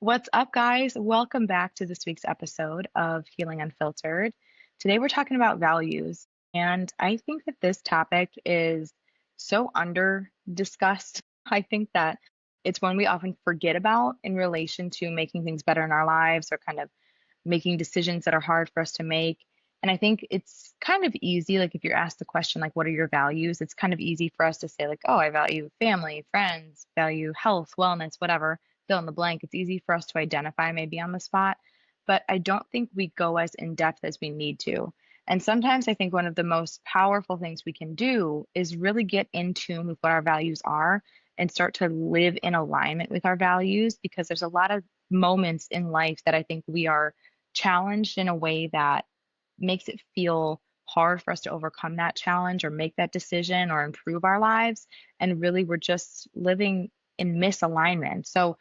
What's up, guys? Welcome back to this week's episode of Healing Unfiltered. Today, we're talking about values. And I think that this topic is so under discussed. I think that it's one we often forget about in relation to making things better in our lives or kind of making decisions that are hard for us to make. And I think it's kind of easy, like if you're asked the question, like, what are your values? It's kind of easy for us to say, like, oh, I value family, friends, value health, wellness, whatever, fill in the blank. It's easy for us to identify maybe on the spot, but I don't think we go as in depth as we need to. And sometimes I think one of the most powerful things we can do is really get in tune with what our values are and start to live in alignment with our values because there's a lot of moments in life that I think we are challenged in a way that makes it feel hard for us to overcome that challenge or make that decision or improve our lives. And really, we're just living in misalignment. So,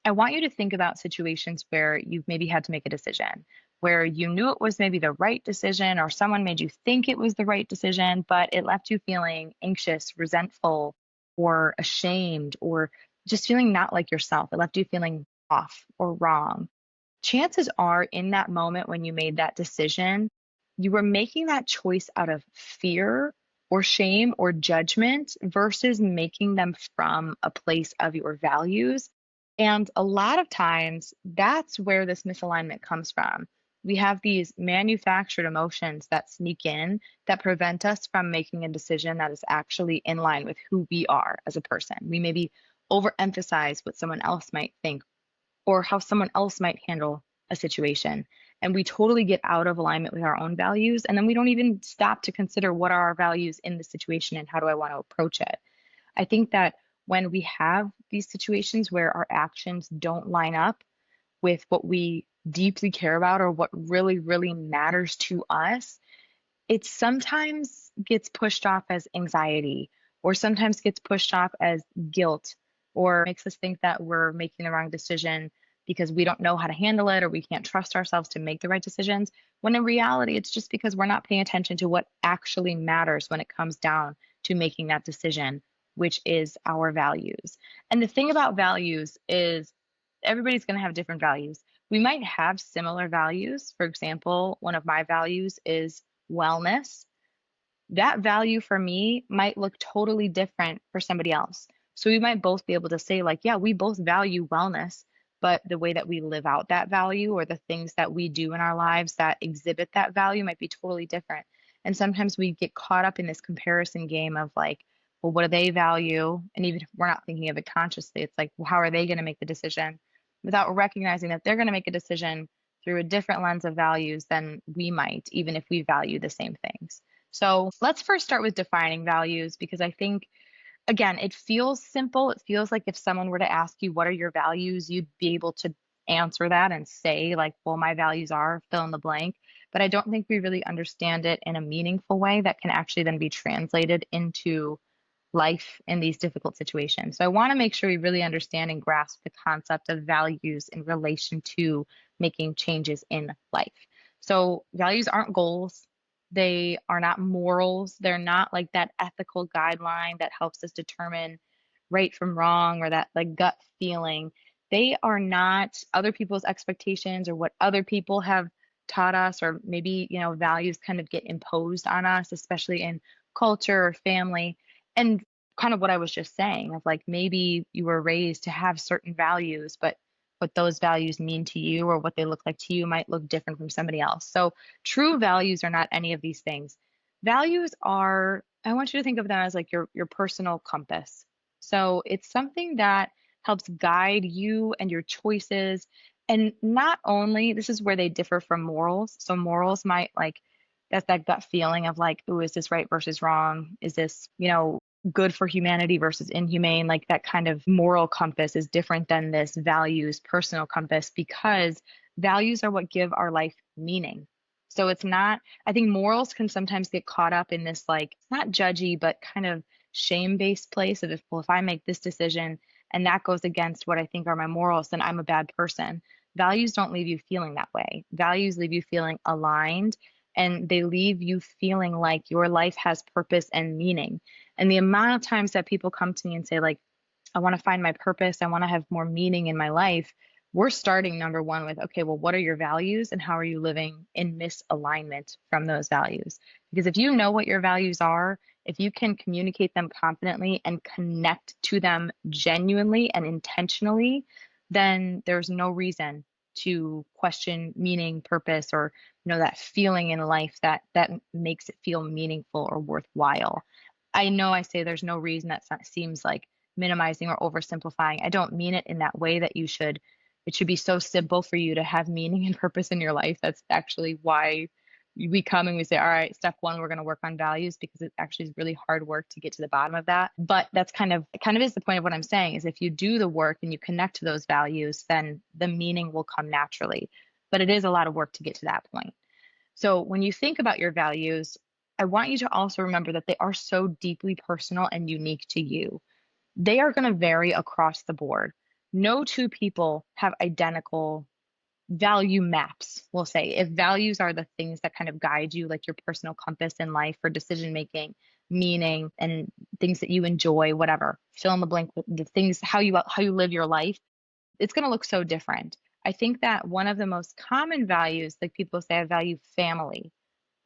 I want you to think about situations where you've maybe had to make a decision, where you knew it was maybe the right decision, or someone made you think it was the right decision, but it left you feeling anxious, resentful, or ashamed, or just feeling not like yourself. It left you feeling off or wrong. Chances are, in that moment when you made that decision, you were making that choice out of fear or shame or judgment versus making them from a place of your values. And a lot of times, that's where this misalignment comes from. We have these manufactured emotions that sneak in that prevent us from making a decision that is actually in line with who we are as a person. We maybe overemphasize what someone else might think or how someone else might handle a situation. And we totally get out of alignment with our own values. And then we don't even stop to consider what are our values in the situation and how do I want to approach it. I think that when we have these situations where our actions don't line up with what we deeply care about or what really, really matters to us, it sometimes gets pushed off as anxiety or sometimes gets pushed off as guilt or makes us think that we're making the wrong decision because we don't know how to handle it or we can't trust ourselves to make the right decisions. When in reality, it's just because we're not paying attention to what actually matters when it comes down to making that decision, which is our values. And the thing about values is everybody's going to have different values. We might have similar values. For example, one of my values is wellness. That value for me might look totally different for somebody else. So we might both be able to say, like, yeah, we both value wellness, but the way that we live out that value or the things that we do in our lives that exhibit that value might be totally different. And sometimes we get caught up in this comparison game of like, well, what do they value? And even if we're not thinking of it consciously, it's like, well, how are they going to make the decision without recognizing that they're going to make a decision through a different lens of values than we might, even if we value the same things. So let's first start with defining values because I think, again, it feels simple. It feels like if someone were to ask you, what are your values, you'd be able to answer that and say, like, well, my values are fill in the blank. But I don't think we really understand it in a meaningful way that can actually then be translated into life in these difficult situations. So I want to make sure we really understand and grasp the concept of values in relation to making changes in life. So values aren't goals. They are not morals. They're not like that ethical guideline that helps us determine right from wrong or that like gut feeling. They are not other people's expectations or what other people have taught us, or maybe, values kind of get imposed on us, especially in culture or family. And kind of what I was just saying of like maybe you were raised to have certain values, but what those values mean to you or what they look like to you might look different from somebody else. So true values are not any of these things. Values are, I want you to think of them as like your personal compass. So it's something that helps guide you and your choices. And not only, this is where they differ from morals. So morals might like, that's that gut feeling of like, oh, is this right versus wrong? Is this, good for humanity versus inhumane? Like that kind of moral compass is different than this values personal compass because values are what give our life meaning. So it's not, I think morals can sometimes get caught up in this like, not judgy, but kind of shame-based place of if, well, if I make this decision and that goes against what I think are my morals, then I'm a bad person. Values don't leave you feeling that way. Values leave you feeling aligned and they leave you feeling like your life has purpose and meaning. And the amount of times that people come to me and say, like, I want to find my purpose, I want to have more meaning in my life, we're starting number one with, okay, well, what are your values and how are you living in misalignment from those values? Because if you know what your values are, if you can communicate them confidently and connect to them genuinely and intentionally, then there's no reason to question meaning, purpose, or that feeling in life that makes it feel meaningful or worthwhile. I know I say there's no reason that seems like minimizing or oversimplifying. I don't mean it in that way that it should be so simple for you to have meaning and purpose in your life. That's actually why we come and we say, all right, step one, we're going to work on values because it actually is really hard work to get to the bottom of that. But that's kind of is the point of what I'm saying is if you do the work and you connect to those values, then the meaning will come naturally. But it is a lot of work to get to that point. So when you think about your values, I want you to also remember that they are so deeply personal and unique to you. They are going to vary across the board. No two people have identical value maps, we'll say. If values are the things that kind of guide you, like your personal compass in life for decision making, meaning, and things that you enjoy, whatever, fill in the blank with the things, how you live your life, it's going to look so different. I think that one of the most common values, like people say, I value family.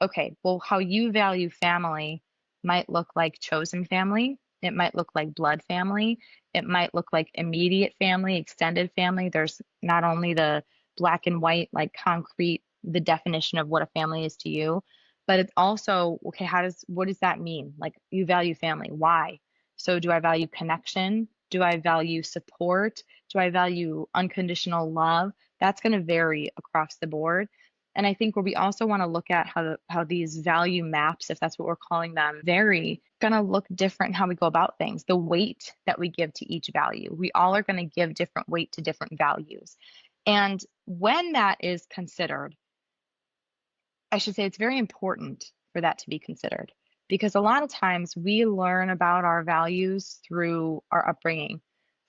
Okay, well, how you value family might look like chosen family. It might look like blood family. It might look like immediate family, extended family. There's not only the black and white, like concrete, the definition of what a family is to you, but it's also, okay, what does that mean? Like you value family. Why? So do I value connection? Do I value support? Do I value unconditional love? That's going to vary across the board. And I think where we also want to look at how these value maps, if that's what we're calling them, vary, going to look different in how we go about things, the weight that we give to each value. We all are going to give different weight to different values. And when that is considered, I should say it's very important for that to be considered because a lot of times we learn about our values through our upbringing,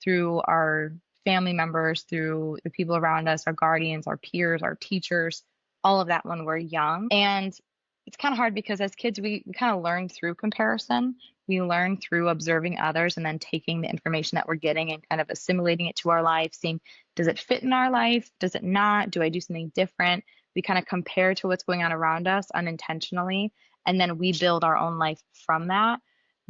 through our family members, through the people around us, our guardians, our peers, our teachers, all of that when we're young. And it's kind of hard because as kids, we kind of learn through comparison. We learn through observing others and then taking the information that we're getting and kind of assimilating it to our life, seeing, does it fit in our life? Does it not? Do I do something different? We kind of compare to what's going on around us unintentionally, and then we build our own life from that.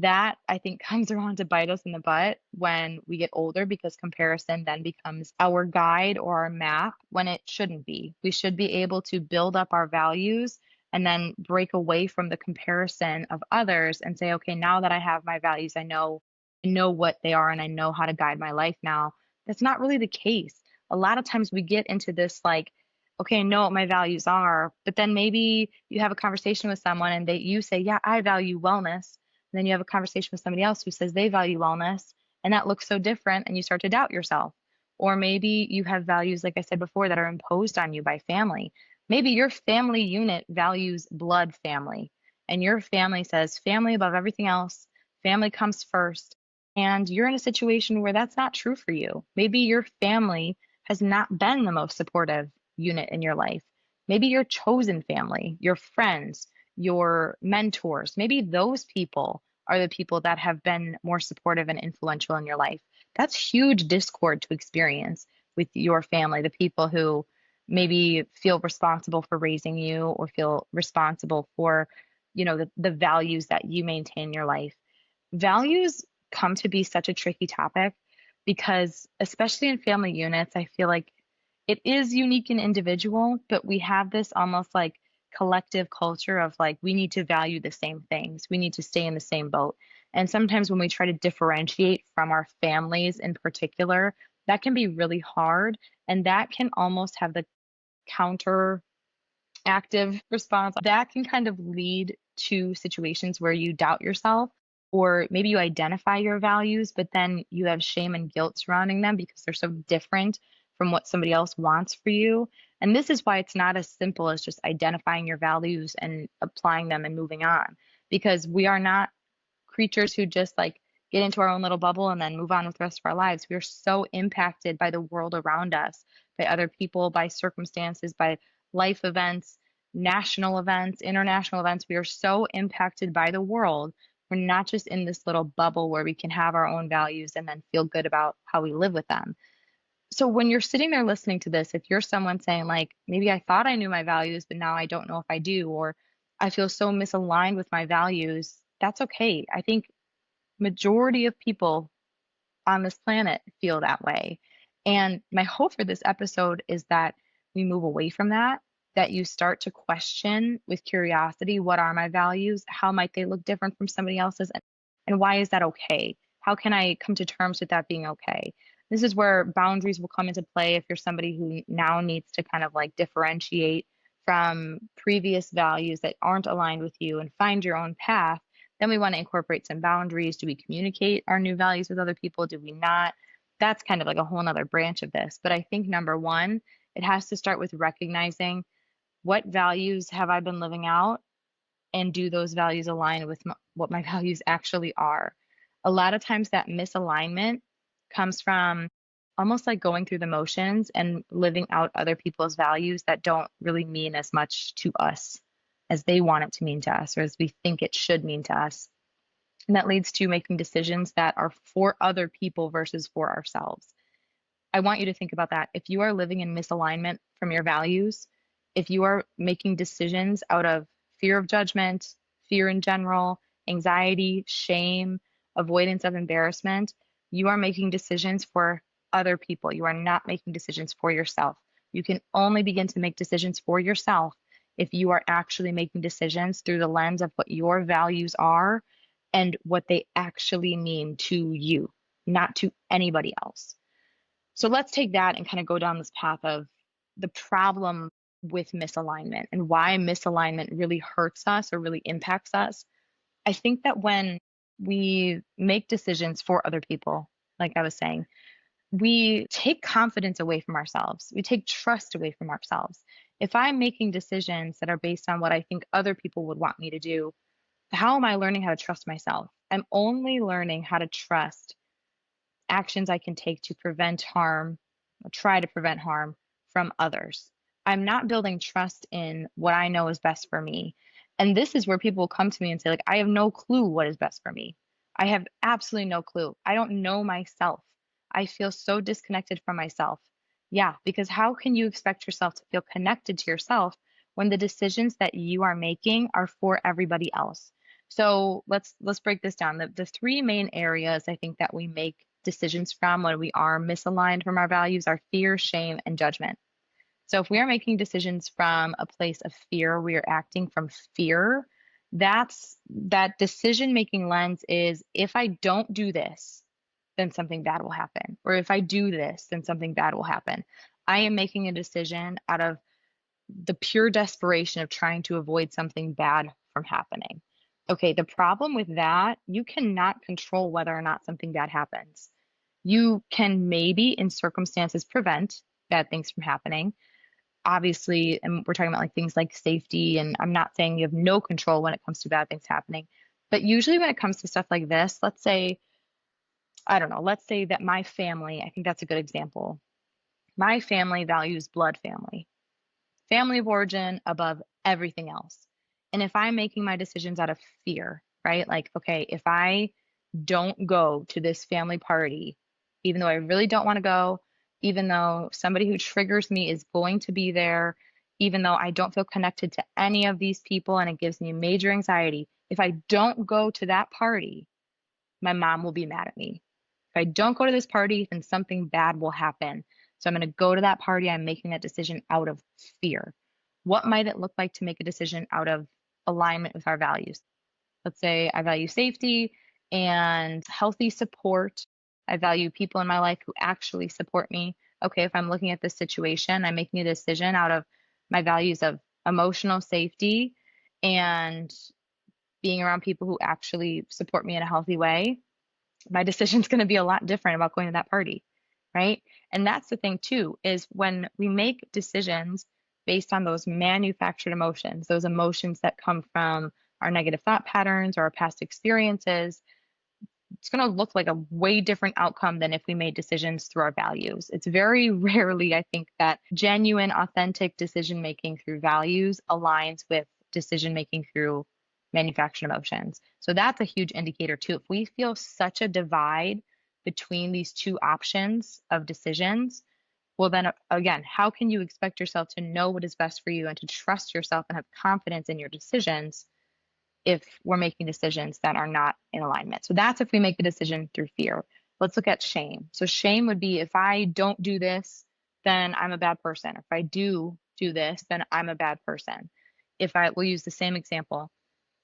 That I think comes around to bite us in the butt when we get older because comparison then becomes our guide or our map when it shouldn't be. We should be able to build up our values and then break away from the comparison of others and say, okay, now that I have my values, I know what they are and I know how to guide my life now. That's not really the case. A lot of times we get into this like, okay, I know what my values are, but then maybe you have a conversation with someone and you say, yeah, I value wellness. And then you have a conversation with somebody else who says they value wellness, and that looks so different, and you start to doubt yourself. Or maybe you have values, like I said before, that are imposed on you by family. Maybe your family unit values blood family, and your family says family above everything else, family comes first. And you're in a situation where that's not true for you. Maybe your family has not been the most supportive unit in your life. Maybe your chosen family, your friends, your mentors, maybe those people are the people that have been more supportive and influential in your life. That's huge discord to experience with your family, the people who maybe feel responsible for raising you or feel responsible for, the values that you maintain in your life. Values come to be such a tricky topic because, especially in family units, I feel like it is unique and individual, but we have this almost like collective culture of like, we need to value the same things, we need to stay in the same boat. And sometimes when we try to differentiate from our families in particular, that can be really hard. And that can almost have the counter active response that can kind of lead to situations where you doubt yourself, or maybe you identify your values, but then you have shame and guilt surrounding them because they're so different from what somebody else wants for you. And this is why it's not as simple as just identifying your values and applying them and moving on, because we are not creatures who just like get into our own little bubble and then move on with the rest of our lives. We are so impacted by the world around us, by other people, by circumstances, by life events, national events, international events. We are so impacted by the world. We're not just in this little bubble where we can have our own values and then feel good about how we live with them. So when you're sitting there listening to this, if you're someone saying like, maybe I thought I knew my values, but now I don't know if I do, or I feel so misaligned with my values, that's okay. I think majority of people on this planet feel that way. And my hope for this episode is that we move away from that, that you start to question with curiosity, what are my values? How might they look different from somebody else's? And why is that okay? How can I come to terms with that being okay? This is where boundaries will come into play if you're somebody who now needs to kind of like differentiate from previous values that aren't aligned with you and find your own path. Then we want to incorporate some boundaries. Do we communicate our new values with other people? Do we not? That's kind of like a whole nother branch of this. But I think number one, it has to start with recognizing what values have I been living out, and do those values align with what my values actually are? A lot of times that misalignment comes from almost like going through the motions and living out other people's values that don't really mean as much to us as they want it to mean to us or as we think it should mean to us. And that leads to making decisions that are for other people versus for ourselves. I want you to think about that. If you are living in misalignment from your values, if you are making decisions out of fear of judgment, fear in general, anxiety, shame, avoidance of embarrassment, you are making decisions for other people. You are not making decisions for yourself. You can only begin to make decisions for yourself if you are actually making decisions through the lens of what your values are and what they actually mean to you, not to anybody else. So let's take that and kind of go down this path of the problem with misalignment and why misalignment really hurts us or really impacts us. I think that when we make decisions for other people, like I was saying, we take confidence away from ourselves. We take trust away from ourselves. If I'm making decisions that are based on what I think other people would want me to do, how am I learning how to trust myself? I'm only learning how to trust actions I can take to prevent harm, or try to prevent harm from others. I'm not building trust in what I know is best for me. And this is where people will come to me and say, like, I have no clue what is best for me. I have absolutely no clue. I don't know myself. I feel so disconnected from myself. Yeah, because how can you expect yourself to feel connected to yourself when the decisions that you are making are for everybody else? So let's break this down. The three main areas I think that we make decisions from when we are misaligned from our values are fear, shame, and judgment. So if we are making decisions from a place of fear, we are acting from fear. That decision making lens is, if I don't do this, then something bad will happen. Or if I do this, then something bad will happen. I am making a decision out of the pure desperation of trying to avoid something bad from happening. Okay, the problem with that, you cannot control whether or not something bad happens. You can maybe, in circumstances, prevent bad things from happening. Obviously, and we're talking about like things like safety, and I'm not saying you have no control when it comes to bad things happening. But usually when it comes to stuff like this, let's say, I don't know, let's say that my family, I think that's a good example. My family values blood family of origin above everything else. And if I'm making my decisions out of fear, right? Like, okay, if I don't go to this family party, even though I really don't want to go, even though somebody who triggers me is going to be there, even though I don't feel connected to any of these people and it gives me major anxiety, if I don't go to that party, my mom will be mad at me. If I don't go to this party, then something bad will happen. So I'm going to go to that party. I'm making that decision out of fear. What might it look like to make a decision out of alignment with our values? Let's say I value safety and healthy support. I value people in my life who actually support me. Okay, if I'm looking at this situation, I'm making a decision out of my values of emotional safety and being around people who actually support me in a healthy way. My decision's going to be a lot different about going to that party, right? And that's the thing too, is when we make decisions based on those manufactured emotions, those emotions that come from our negative thought patterns or our past experiences, it's going to look like a way different outcome than if we made decisions through our values. It's very rarely, I think, that genuine, authentic decision making through values aligns with decision making through manufactured emotions. So that's a huge indicator too. If we feel such a divide between these two options of decisions, Well, then again, how can you expect yourself to know what is best for you and to trust yourself and have confidence in your decisions if we're making decisions that are not in alignment? So that's if we make the decision through fear. Let's look at shame. So shame would be if I don't do this, then I'm a bad person. If I do this, then I'm a bad person. If I will use the same example,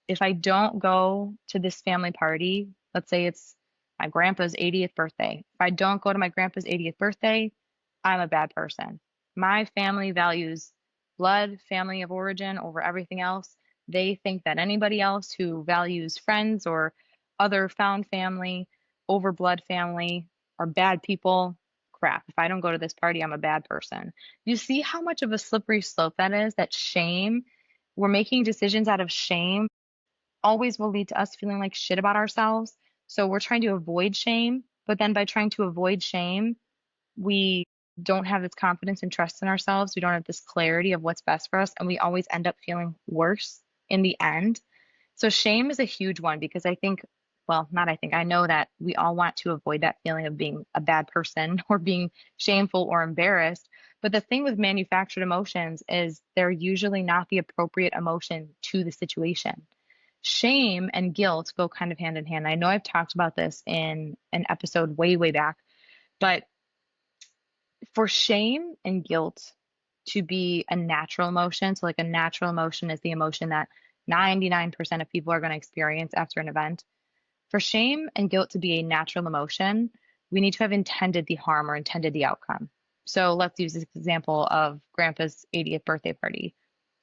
if I don't go to this family party, let's say it's my grandpa's 80th birthday. If I don't go to my grandpa's 80th birthday, I'm a bad person. My family values blood, family of origin over everything else. They think that anybody else who values friends or other found family over blood family are bad people. Crap. If I don't go to this party, I'm a bad person. You see how much of a slippery slope that is? That shame. We're making decisions out of shame always will lead to us feeling like shit about ourselves. So we're trying to avoid shame, but then by trying to avoid shame, we don't have this confidence and trust in ourselves. We don't have this clarity of what's best for us, and we always end up feeling worse in the end. So shame is a huge one because I think, well, not I think, I know that we all want to avoid that feeling of being a bad person or being shameful or embarrassed. But the thing with manufactured emotions is they're usually not the appropriate emotion to the situation. Shame and guilt go kind of hand in hand. I know I've talked about this in an episode way, way back, but for shame and guilt to be a natural emotion, so like a natural emotion is the emotion that 99% of people are going to experience after an event. For shame and guilt to be a natural emotion, we need to have intended the harm or intended the outcome. So let's use this example of Grandpa's 80th birthday party.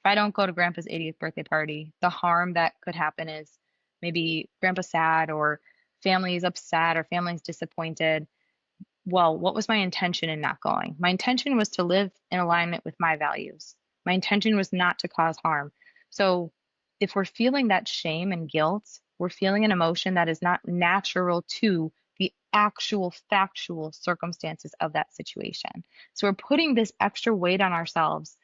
If I don't go to Grandpa's 80th birthday party, the harm that could happen is maybe Grandpa's sad or family's upset or family's disappointed. Well, what was my intention in not going? My intention was to live in alignment with my values. My intention was not to cause harm. So if we're feeling that shame and guilt, we're feeling an emotion that is not natural to the actual factual circumstances of that situation. So we're putting this extra weight on ourselves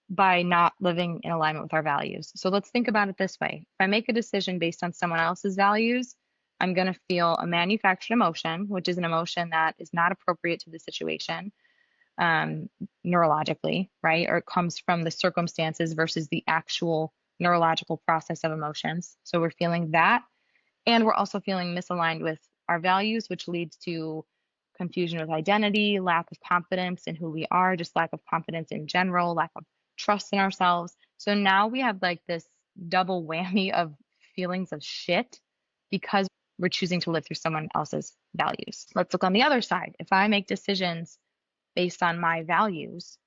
by not living in alignment with our values. So let's think about it this way. If I make a decision based on someone else's values, I'm going to feel a manufactured emotion, which is an emotion that is not appropriate to the situation um, neurologically, right? Or it comes from the circumstances versus the actual neurological process of emotions. So we're feeling that. And we're also feeling misaligned with our values, which leads to confusion with identity, lack of confidence in who we are, just lack of confidence in general, lack of trust in ourselves. So now we have like this double whammy of feelings of shit because we're choosing to live through someone else's values. Let's look on the other side. If I make decisions based on my values,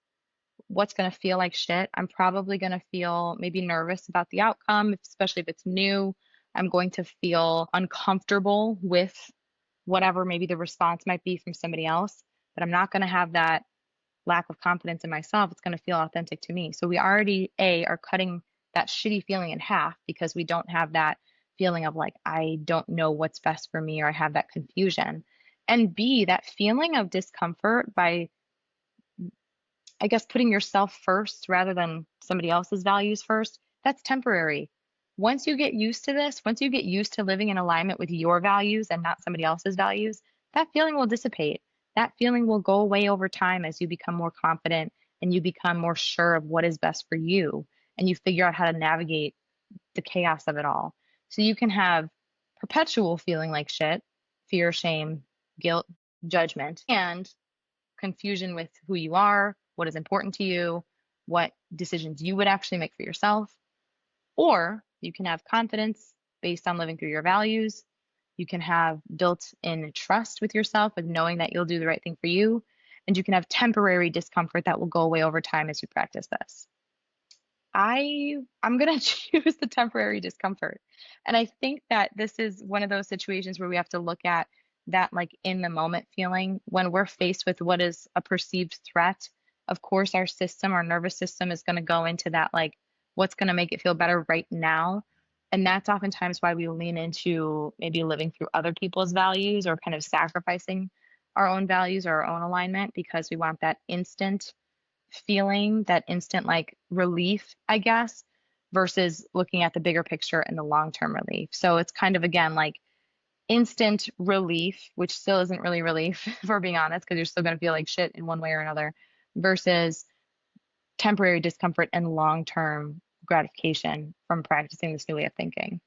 what's going to feel like shit? I'm probably going to feel maybe nervous about the outcome, especially if it's new. I'm going to feel uncomfortable with whatever maybe the response might be from somebody else, but I'm not going to have that lack of confidence in myself. It's going to feel authentic to me. So we already, A, are cutting that shitty feeling in half because we don't have that feeling of like, I don't know what's best for me or I have that confusion. And B, that feeling of discomfort by, I guess, putting yourself first rather than somebody else's values first, that's temporary. Once you get used to this, once you get used to living in alignment with your values and not somebody else's values, that feeling will dissipate. That feeling will go away over time as you become more confident and you become more sure of what is best for you and you figure out how to navigate the chaos of it all. So you can have perpetual feeling like shit, fear, shame, guilt, judgment, and confusion with who you are, what is important to you, what decisions you would actually make for yourself. Or you can have confidence based on living through your values. You can have built in trust with yourself, with knowing that you'll do the right thing for you. And you can have temporary discomfort that will go away over time as you practice this. I'm gonna choose the temporary discomfort. And I think that this is one of those situations where we have to look at that like in the moment feeling when we're faced with what is a perceived threat. Of course, our system, our nervous system is gonna go into that like what's gonna make it feel better right now. And that's oftentimes why we lean into maybe living through other people's values or kind of sacrificing our own values or our own alignment because we want that instant feeling, that instant like relief, I guess, versus looking at the bigger picture and the long term relief. So it's kind of again like instant relief, which still isn't really relief, if we're being honest, because you're still going to feel like shit in one way or another, versus temporary discomfort and long-term gratification from practicing this new way of thinking.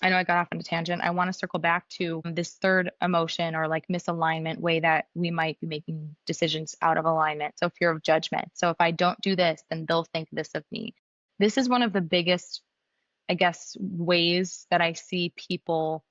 I know I got off on a tangent. I want to circle back to this third emotion or like misalignment way that we might be making decisions out of alignment. So, fear of judgment. So, if I don't do this, then they'll think this of me. This is one of the biggest, I guess, ways that I see people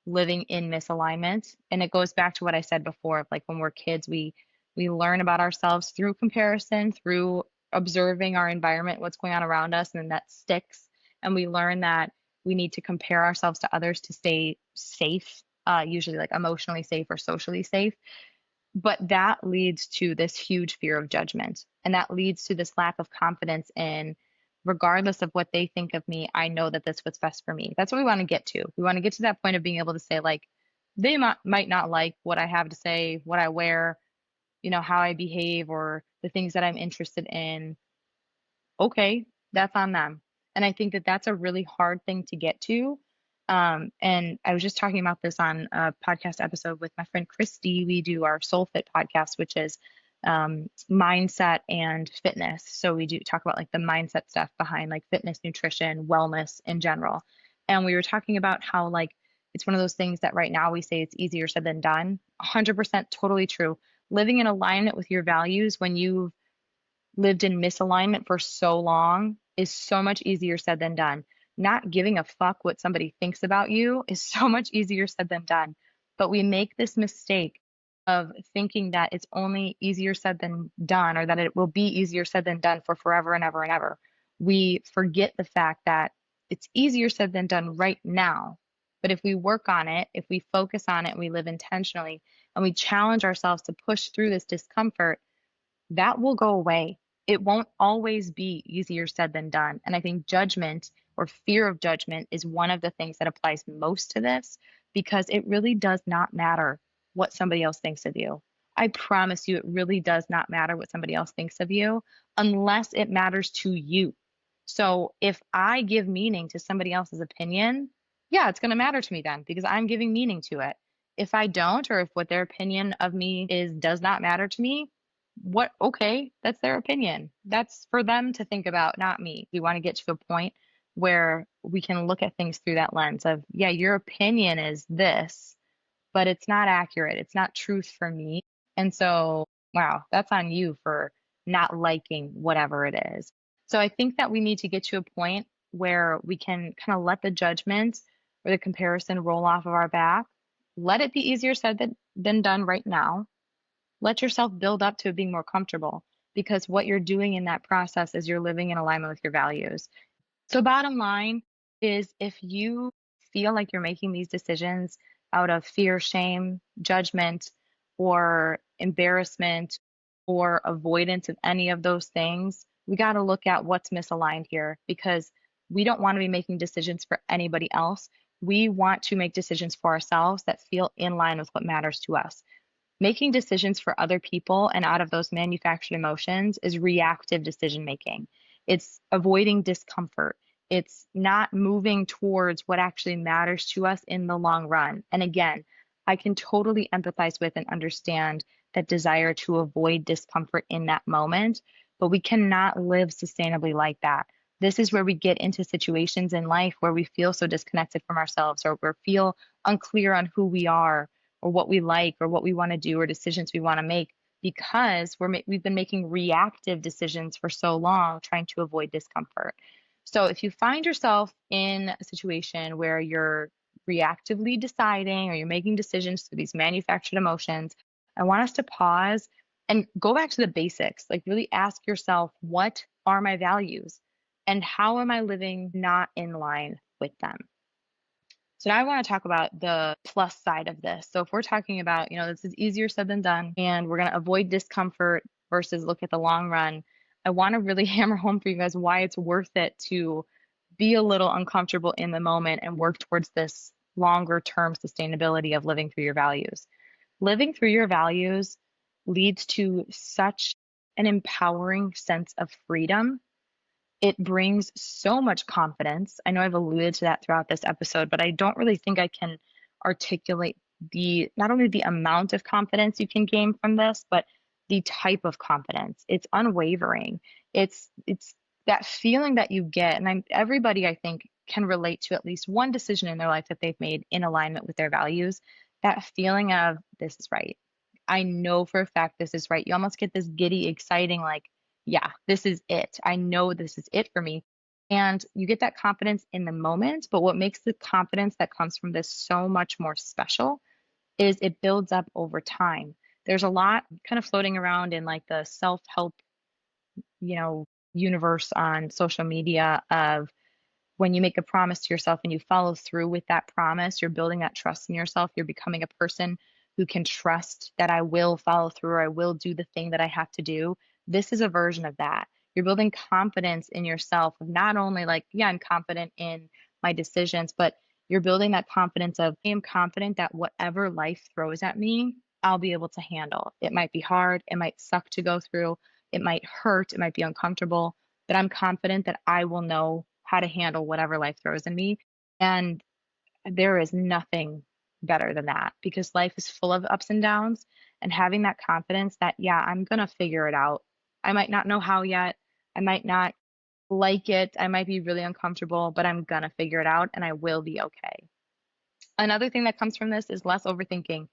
living in misalignment. And it goes back to what I said before, like when we're kids, we learn about ourselves through comparison, through observing our environment, what's going on around us, and then that sticks. And we learn that we need to compare ourselves to others to stay safe, usually like emotionally safe or socially safe. But that leads to this huge fear of judgment. And that leads to this lack of confidence in, regardless of what they think of me, I know that this what's best for me. That's what we want to get to. We want to get to that point of being able to say, like, they might not like what I have to say, what I wear, how I behave, or the things that I'm interested in. Okay, that's on them. And I think that that's a really hard thing to get to. And I was just talking about this on a podcast episode with my friend Christy. We do our Soul Fit podcast, which is mindset and fitness. So we do talk about like the mindset stuff behind like fitness, nutrition, wellness in general. And we were talking about how like it's one of those things that right now we say it's easier said than done. 100% totally true. Living in alignment with your values when you've lived in misalignment for so long is so much easier said than done. Not giving a fuck what somebody thinks about you is so much easier said than done. But we make this mistake of thinking that it's only easier said than done, or that it will be easier said than done for forever and ever and ever. We forget the fact that it's easier said than done right now. But if we work on it, if we focus on it, and we live intentionally, and we challenge ourselves to push through this discomfort, that will go away. It won't always be easier said than done. And I think judgment or fear of judgment is one of the things that applies most to this, because it really does not matter what somebody else thinks of you. I promise you, it really does not matter what somebody else thinks of you unless it matters to you. So if I give meaning to somebody else's opinion, yeah, it's going to matter to me then because I'm giving meaning to it. If I don't, or if what their opinion of me is does not matter to me, what okay, that's their opinion. That's for them to think about, not me. We want to get to a point where we can look at things through that lens of, yeah, your opinion is this, but it's not accurate. It's not truth for me. And so, wow, that's on you for not liking whatever it is. So I think that we need to get to a point where we can kind of let the judgment or the comparison roll off of our back. Let it be easier said than done right now. Let yourself build up to it being more comfortable, because what you're doing in that process is you're living in alignment with your values. So, bottom line is if you feel like you're making these decisions out of fear, shame, judgment, or embarrassment, or avoidance of any of those things, we got to look at what's misaligned here, because we don't want to be making decisions for anybody else. We want to make decisions for ourselves that feel in line with what matters to us. Making decisions for other people and out of those manufactured emotions is reactive decision making. It's avoiding discomfort. It's not moving towards what actually matters to us in the long run. And again, I can totally empathize with and understand that desire to avoid discomfort in that moment, but we cannot live sustainably like that. This is where we get into situations in life where we feel so disconnected from ourselves, or we feel unclear on who we are, or what we like, or what we want to do, or decisions we want to make, because we've been making reactive decisions for so long trying to avoid discomfort. So if you find yourself in a situation where you're reactively deciding or you're making decisions through these manufactured emotions, I want us to pause and go back to the basics. Like, really ask yourself, what are my values and how am I living not in line with them? So now I want to talk about the plus side of this. So if we're talking about, this is easier said than done, and we're going to avoid discomfort versus look at the long run, I want to really hammer home for you guys why it's worth it to be a little uncomfortable in the moment and work towards this longer term sustainability of living through your values. Living through your values leads to such an empowering sense of freedom. It brings so much confidence. I know I've alluded to that throughout this episode, but I don't really think I can articulate the not only the amount of confidence you can gain from this, but the type of confidence. It's unwavering. It's that feeling that you get, and everybody I think can relate to at least one decision in their life that they've made in alignment with their values. That feeling of this is right. I know for a fact this is right. You almost get this giddy, exciting, like, yeah, this is it. I know this is it for me. And you get that confidence in the moment. But what makes the confidence that comes from this so much more special is it builds up over time. There's a lot kind of floating around in like the self-help, you know, universe on social media of when you make a promise to yourself and you follow through with that promise, you're building that trust in yourself. You're becoming a person who can trust that I will follow through or I will do the thing that I have to do. This is a version of that. You're building confidence in yourself of not only like, yeah, I'm confident in my decisions, but you're building that confidence of, I am confident that whatever life throws at me, I'll be able to handle. It might be hard, it might suck to go through, it might hurt, it might be uncomfortable, but I'm confident that I will know how to handle whatever life throws in me. And there is nothing better than that because life is full of ups and downs. And having that confidence that, yeah, I'm going to figure it out. I might not know how yet. I might not like it. I might be really uncomfortable, but I'm going to figure it out and I will be okay. Another thing that comes from this is less overthinking.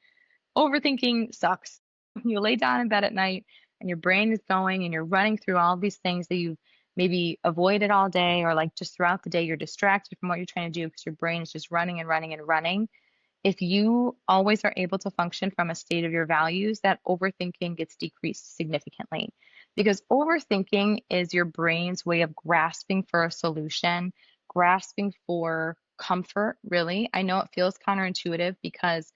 Overthinking sucks. You lay down in bed at night and your brain is going and you're running through all these things that you've maybe avoided all day or like just throughout the day, you're distracted from what you're trying to do because your brain is just running and running and running. If you always are able to function from a state of your values, that overthinking gets decreased significantly because overthinking is your brain's way of grasping for a solution, grasping for comfort, really. I know it feels counterintuitive because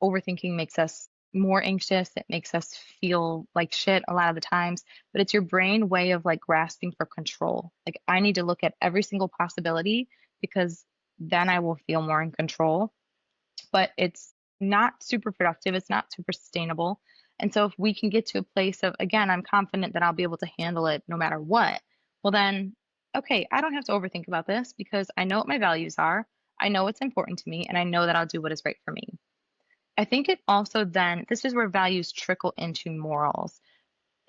overthinking makes us more anxious. It makes us feel like shit a lot of the times, but it's your brain way of like grasping for control. Like, I need to look at every single possibility because then I will feel more in control. But it's not super productive. It's not super sustainable. And so, if we can get to a place of, again, I'm confident that I'll be able to handle it no matter what, well, then, okay, I don't have to overthink about this because I know what my values are. I know what's important to me, and I know that I'll do what is right for me. I think it also then, this is where values trickle into morals.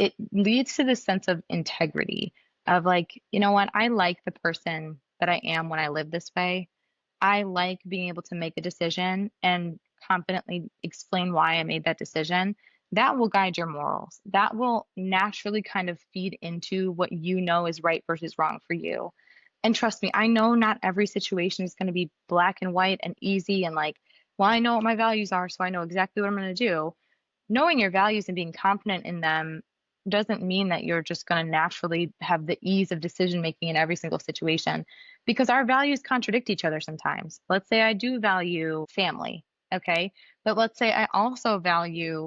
It leads to this sense of integrity of like, you know what, I like the person that I am when I live this way. I like being able to make a decision and confidently explain why I made that decision. That will guide your morals. That will naturally kind of feed into what you know is right versus wrong for you. And trust me, I know not every situation is going to be black and white and easy and like, well, I know what my values are, so I know exactly what I'm going to do. Knowing your values and being confident in them doesn't mean that you're just going to naturally have the ease of decision making in every single situation because our values contradict each other sometimes. Let's say I do value family, okay? But let's say I also value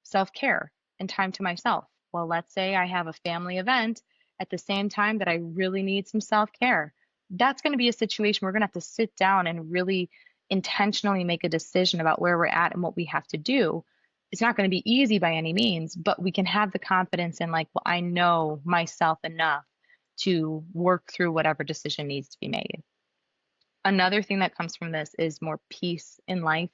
self care and time to myself. Well, let's say I have a family event at the same time that I really need some self care. That's going to be a situation we're going to have to sit down and really intentionally make a decision about where we're at and what we have to do. It's not going to be easy by any means, but we can have the confidence in like, well, I know myself enough to work through whatever decision needs to be made. Another thing that comes from this is more peace in life.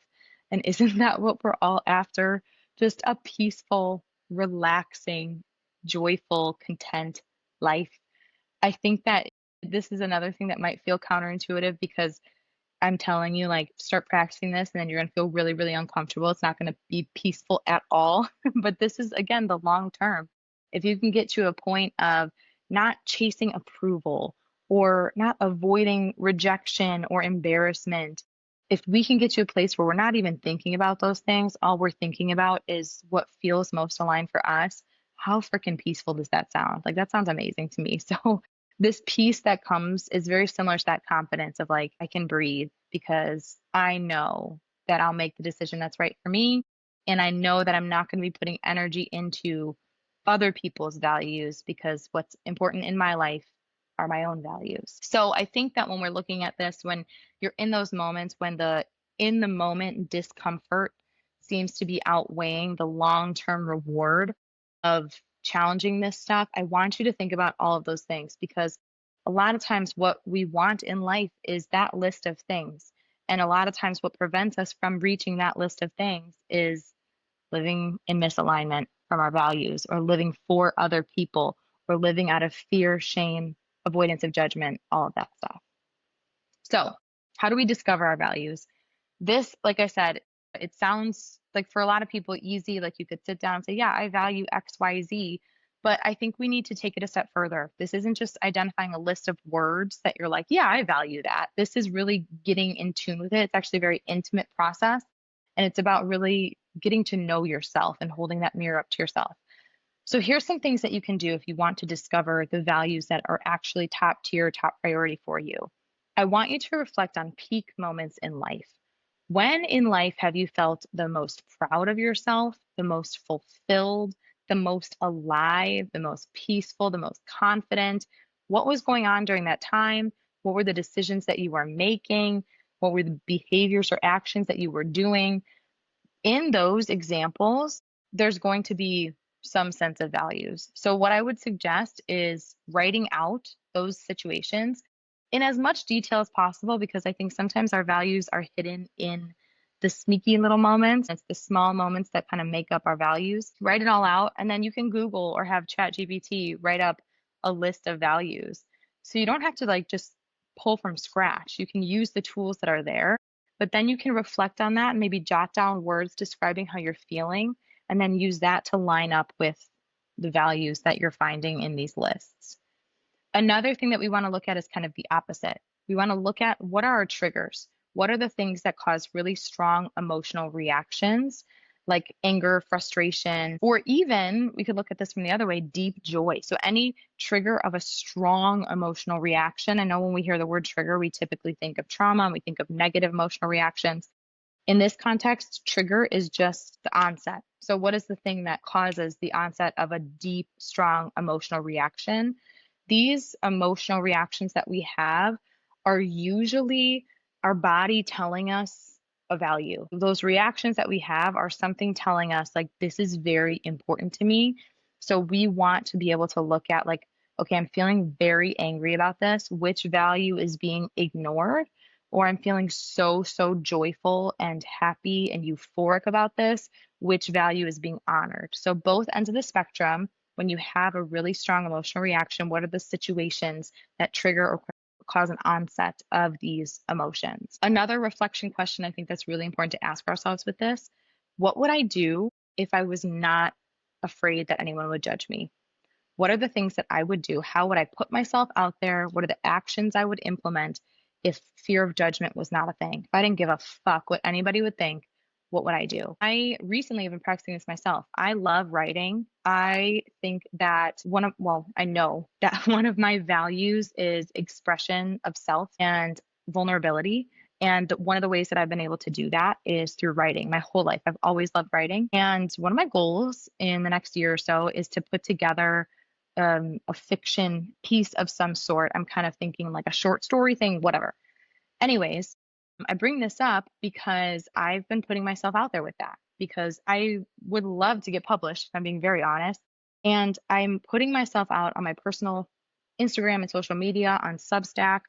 And isn't that what we're all after? Just a peaceful, relaxing, joyful, content life. I think that this is another thing that might feel counterintuitive because I'm telling you, like, start practicing this and then you're going to feel really, really uncomfortable. It's not going to be peaceful at all. But this is, again, the long term. If you can get to a point of not chasing approval or not avoiding rejection or embarrassment, if we can get to a place where we're not even thinking about those things, all we're thinking about is what feels most aligned for us, how freaking peaceful does that sound? Like, that sounds amazing to me. So, this peace that comes is very similar to that confidence of like, I can breathe because I know that I'll make the decision that's right for me. And I know that I'm not going to be putting energy into other people's values because what's important in my life are my own values. So I think that when we're looking at this, when you're in those moments when the in the moment discomfort seems to be outweighing the long term reward of challenging this stuff, I want you to think about all of those things because a lot of times what we want in life is that list of things. And a lot of times, what prevents us from reaching that list of things is living in misalignment from our values, or living for other people, or living out of fear, shame, avoidance of judgment, all of that stuff. So, how do we discover our values? This, like I said, it sounds like for a lot of people easy, like you could sit down and say, yeah, I value XYZ. But I think we need to take it a step further. This isn't just identifying a list of words that you're like, yeah, I value that. This is really getting in tune with it. It's actually a very intimate process. And it's about really getting to know yourself and holding that mirror up to yourself. So here's some things that you can do if you want to discover the values that are actually top tier, top priority for you. I want you to reflect on peak moments in life. When in life have you felt the most proud of yourself, the most fulfilled, the most alive, the most peaceful, the most confident? What was going on during that time? What were the decisions that you were making? What were the behaviors or actions that you were doing? In those examples, there's going to be some sense of values. So, what I would suggest is writing out those situations in as much detail as possible, because I think sometimes our values are hidden in the sneaky little moments. It's the small moments that kind of make up our values. Write it all out, and then you can Google or have ChatGPT write up a list of values. So, you don't have to like just pull from scratch. You can use the tools that are there, but then you can reflect on that and maybe jot down words describing how you're feeling, and then use that to line up with the values that you're finding in these lists. Another thing that we want to look at is kind of the opposite. We want to look at what are our triggers? What are the things that cause really strong emotional reactions, like anger, frustration, or even we could look at this from the other way, deep joy. So, any trigger of a strong emotional reaction. I know when we hear the word trigger, we typically think of trauma and we think of negative emotional reactions. In this context, trigger is just the onset. So, what is the thing that causes the onset of a deep, strong emotional reaction? These emotional reactions that we have are usually our body telling us a value. Those reactions that we have are something telling us, like, this is very important to me. So, we want to be able to look at, like, okay, I'm feeling very angry about this. Which value is being ignored? Or I'm feeling so, so joyful and happy and euphoric about this. Which value is being honored? So, both ends of the spectrum, when you have a really strong emotional reaction, what are the situations that trigger or cause an onset of these emotions? Another reflection question I think that's really important to ask ourselves with this: what would I do if I was not afraid that anyone would judge me? What are the things that I would do? How would I put myself out there? What are the actions I would implement if fear of judgment was not a thing? If I didn't give a fuck what anybody would think, what would I do? I recently have been practicing this myself. I love writing. I think that I know that one of my values is expression of self and vulnerability. And one of the ways that I've been able to do that is through writing. My whole life, I've always loved writing. And one of my goals in the next year or so is to put together a fiction piece of some sort. I'm kind of thinking like a short story thing, whatever. Anyways, I bring this up because I've been putting myself out there with that, because I would love to get published, if I'm being very honest. And I'm putting myself out on my personal Instagram and social media, on Substack.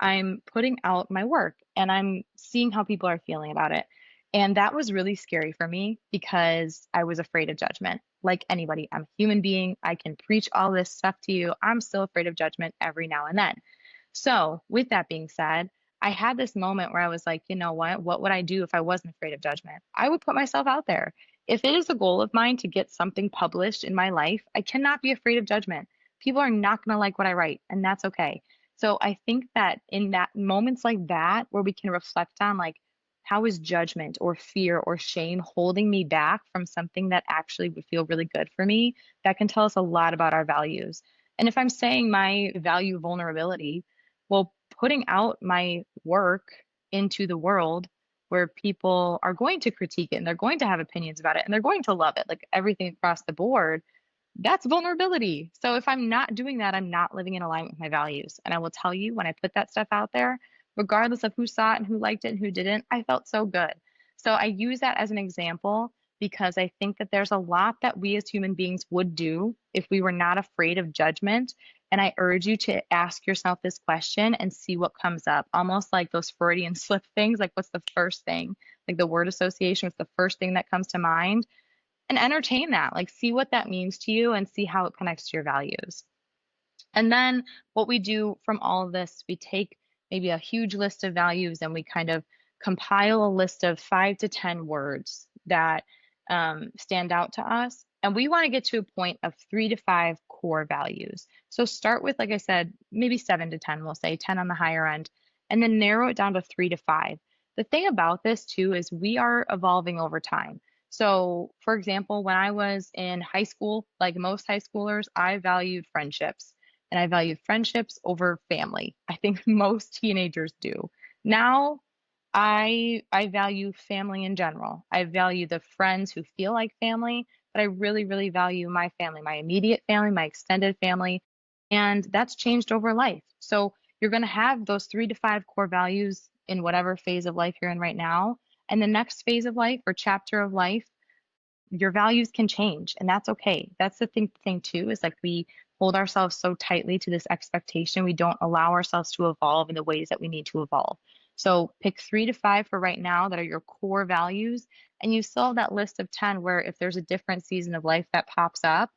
I'm putting out my work and I'm seeing how people are feeling about it. And that was really scary for me because I was afraid of judgment. Like anybody, I'm a human being. I can preach all this stuff to you. I'm still afraid of judgment every now and then. So, with that being said, I had this moment where I was like, you know what? What would I do if I wasn't afraid of judgment? I would put myself out there. If it is a goal of mine to get something published in my life, I cannot be afraid of judgment. People are not going to like what I write, and that's okay. So I think that in that moments like that, where we can reflect on, like, how is judgment or fear or shame holding me back from something that actually would feel really good for me, that can tell us a lot about our values. And if I'm saying my value vulnerability, well, putting out my work into the world where people are going to critique it and they're going to have opinions about it and they're going to love it, like everything across the board, that's vulnerability. So if I'm not doing that, I'm not living in alignment with my values. And I will tell you, when I put that stuff out there, regardless of who saw it and who liked it and who didn't, I felt so good. So I use that as an example because I think that there's a lot that we as human beings would do if we were not afraid of judgment And I urge you to ask yourself this question and see what comes up. Almost like those Freudian slip things, like what's the first thing? Like the word association, what's the first thing that comes to mind? And entertain that. Like see what that means to you and see how it connects to your values. And then what we do from all of this, we take maybe a huge list of values and we kind of compile a list of 5 to 10 words that stand out to us. And we want to get to a point of 3 to 5 core values. So start with, like I said, maybe 7 to 10, we'll say 10 on the higher end, and then narrow it down to 3 to 5. The thing about this too is we are evolving over time. So, for example, when I was in high school, like most high schoolers, I valued friendships and I value friendships over family. I think most teenagers do. Now, I value family in general. I value the friends who feel like family, but I really, really value my family, my immediate family, my extended family, and that's changed over life. So you're going to have those 3 to 5 core values in whatever phase of life you're in right now. And the next phase of life or chapter of life, your values can change, and that's okay. That's the thing too, is like we hold ourselves so tightly to this expectation, we don't allow ourselves to evolve in the ways that we need to evolve. So pick 3 to 5 for right now that are your core values, and you still have that list of 10 where if there's a different season of life that pops up,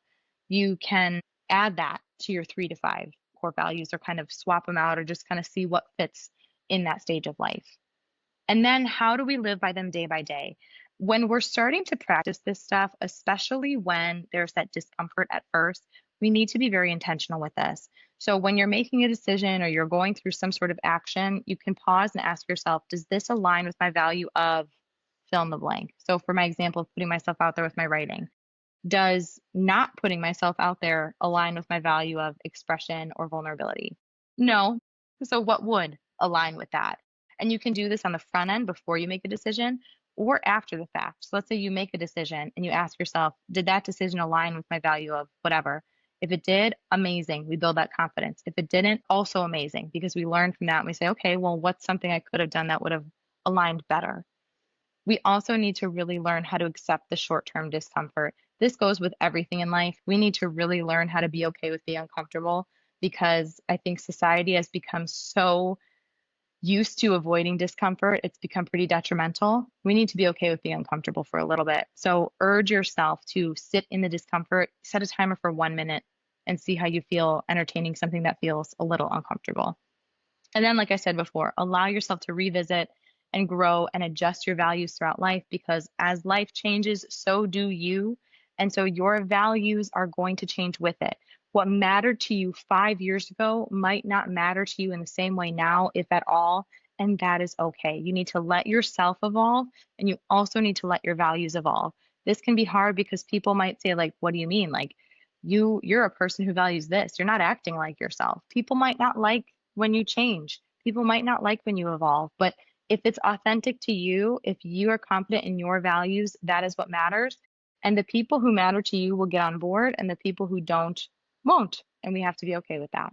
you can add that to your 3 to 5 core values or kind of swap them out or just kind of see what fits in that stage of life. And then how do we live by them day by day? When we're starting to practice this stuff, especially when there's that discomfort at first, we need to be very intentional with this. So when you're making a decision or you're going through some sort of action, you can pause and ask yourself, does this align with my value of fill in the blank? So for my example of putting myself out there with my writing, does not putting myself out there align with my value of expression or vulnerability? No. So, what would align with that? And you can do this on the front end before you make a decision or after the fact. So, let's say you make a decision and you ask yourself, did that decision align with my value of whatever? If it did, amazing. We build that confidence. If it didn't, also amazing because we learn from that and we say, okay, well, what's something I could have done that would have aligned better? We also need to really learn how to accept the short term discomfort. This goes with everything in life. We need to really learn how to be okay with being uncomfortable because I think society has become so used to avoiding discomfort, it's become pretty detrimental. We need to be okay with being uncomfortable for a little bit. So urge yourself to sit in the discomfort, set a timer for 1 minute, and see how you feel entertaining something that feels a little uncomfortable. And then, like I said before, allow yourself to revisit and grow and adjust your values throughout life because as life changes, so do you. And so your values are going to change with it. What mattered to you 5 years ago might not matter to you in the same way now, if at all. And that is okay. You need to let yourself evolve and you also need to let your values evolve. This can be hard because people might say, like, what do you mean? Like, you're a person who values this. You're not acting like yourself. People might not like when you change. People might not like when you evolve, but if it's authentic to you, if you are confident in your values, that is what matters. And the people who matter to you will get on board, and the people who don't won't. And we have to be okay with that.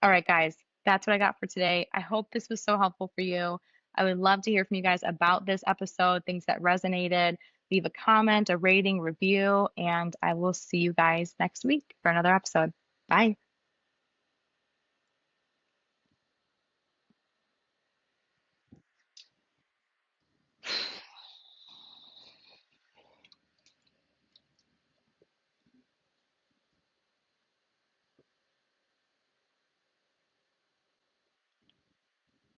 All right, guys, that's what I got for today. I hope this was so helpful for you. I would love to hear from you guys about this episode, things that resonated. Leave a comment, a rating, review, and I will see you guys next week for another episode. Bye.